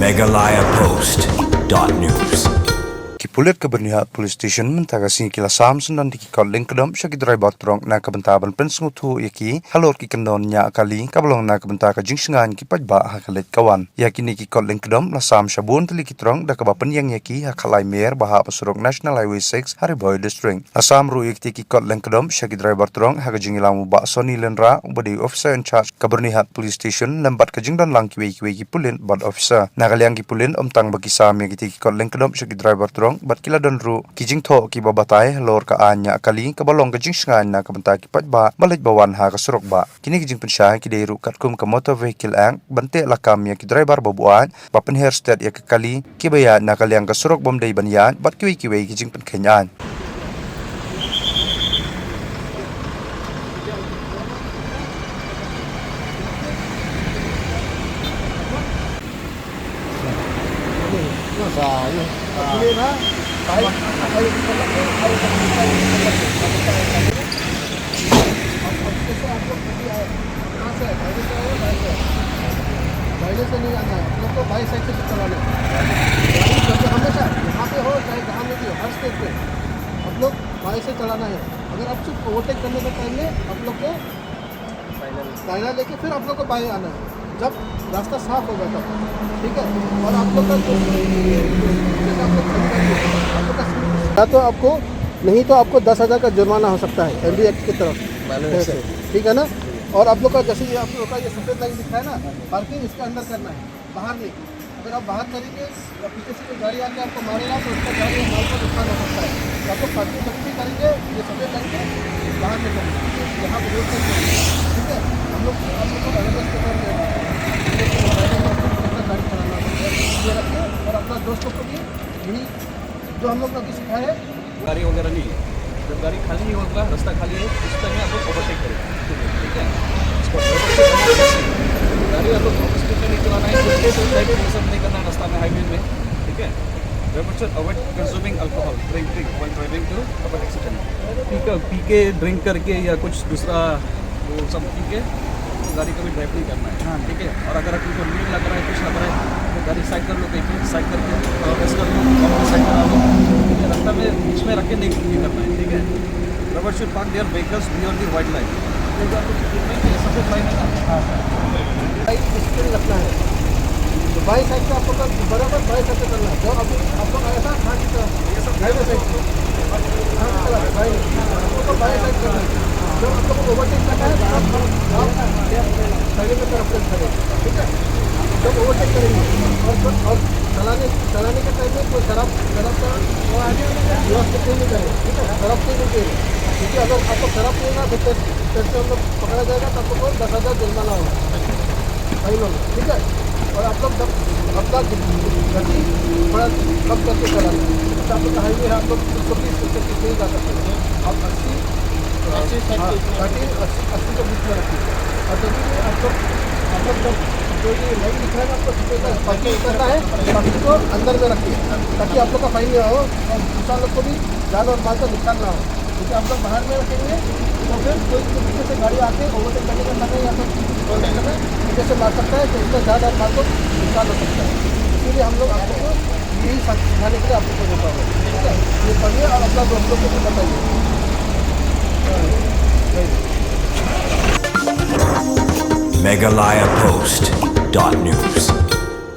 megalayapost.news. Pulit Kebernihat Police Station mentagasi kila Samson dan diki koleng kedom syaki driver trong na kabentaban pensungutu yaki halor ki kendon nya kali kablong na kabenta ka jingsingan ki pajba hakalet kawan yaki ni ki koleng kedom la sam shabun teli ki trong da kabapen yang yaki hakalai mer baha pasurok National Highway 6 Hariboy District asam ru yaki ki koleng kedom syaki driver trong ha jingilamu ba Sony Lenra ubadi officer in charge Kebernihat Police Station lembat ka jingdan lang ki pulin bad officer nagaliang ki pulin omtang bagi sam yaki ki koleng kedom syaki driver trong bat kila don ru kijing tho ki babatai lor ka anya kali ka balong ka jing sngan na ka banta ki patba balaj bawan ha ka surok ba kini kijing pensha ki dei ru katkum ka motor vehicle ang bante lakam ya ki driver babuan bapen hair state ya ka kali ki baya na kaliang ka surok bom dei banyan bat ki kijing pen kenyan पहले से नहीं आना है लोग को by side से चलाना है हमेशा यहाँ पे हो चाहे जहाँ में भी हो हर स्टेज पे आप लोग बाई से चलाना है अगर आप सिर्फ ओवरटेक करने का टाइम में आप लोग को दाहिना लेके फिर आप लोग को बाई आना है जब रास्ता साफ होगा तब ठीक है और आप लोग का या तो आपको नहीं तो आपको 10,000 का जुर्माना हो सकता है एमडी एक्ट की तरफ ठीक है ना और आप लोग का जैसे ये आप लोग का ये सफेद लाइन दिखा है ना पार्किंग इसके अंदर करना है बाहर नहीं अगर आप बाहर करेंगे या पीछे से कोई गाड़ी आके आपको मारेगा तो उसका गाड़ी या माल को नुकसान हो सकता है तो आप लोग पार्किंग सख्ती करेंगे ये सफेद लाइन के बाहर नहीं करेंगे यहाँ पर रोड नहीं करेंगे ठीक है हम लोग आप लोग को अवेयरनेस के तौर पर गाड़ी चलाना ये रखिए और अपना दोस्तों को भी यही जो हम लोग अभी सिखाए है गाड़ी वगैरह नहीं है जब गाड़ी खाली नहीं होगा रास्ता खाली है उस टाइम में आप लोग ओवरटेक करें ठीक है गाड़ी आप लोग स्पीड में नहीं चलाना है सब नहीं करना रास्ता में हाईवे में ठीक है avoid consuming alcohol drinking while driving to avoid accident पी के ड्रिंक करके या कुछ दूसरा वो सब पी के गाड़ी कभी ड्राइव नहीं करना है ठीक है और अगर आपको नीड लग रहा है कुछ लग रहा है तो गाड़ी साइड कर लो कहीं साइड करके रेस्ट कर लो और साइड करा लो रास्ता में बीच में रख के नहीं करना है ठीक है रबर should park their vehicles beyond the white line सफेद लाइन है ना स्पीड रखना है तो बाई साइड से आपको बराबर बाई साइड से करना है जो अभी आपको ऐसा था कि ये सब ड्राइवर साइड से आपको बाई साइड करना है जब आप लोग को ओवरटेक करना है आप साइड में तरफ करें ठीक है जब ओवरटेक करेंगे और चलाने के टाइम में कोई शराब का व्यवस्था नहीं करें ठीक है शराब से नहीं पिएगा क्योंकि अगर आपको शराब पिएगा तो टेस्ट हम लोग पकड़ा जाएगा तो आपको 10,000 जुर्माना होगा फाइन होगा ठीक है और आप लोग जब अपना गति थोड़ा कम करके चलाना तो आप लोग का हाईवे है आप लोग 120 नहीं जा सकते आप 80 के बीच में रखिए और जब आप लोग जब जो ये लाइन दिख रहा है आपको पार्किंग करना है पार्किंग को अंदर में रखिए ताकि आप लोग का फाइन नहीं हो और दूसरा लोग को भी जान और माल का नुकसान ना हो क्योंकि आप लोग बाहर में रखेंगे तो फिर कोई पीछे से गाड़ी आके ओवरटेक करने का समय या फिर पीछे से मार सकता है तो उसका जान और माल को नुकसान हो सकता है इसीलिए हम लोग आप लोग को यही सिखाने के लिए आप लोग को देता है ठीक है ये पढ़िए और अपना दोस्तों को भी बताइए megalayapost.news.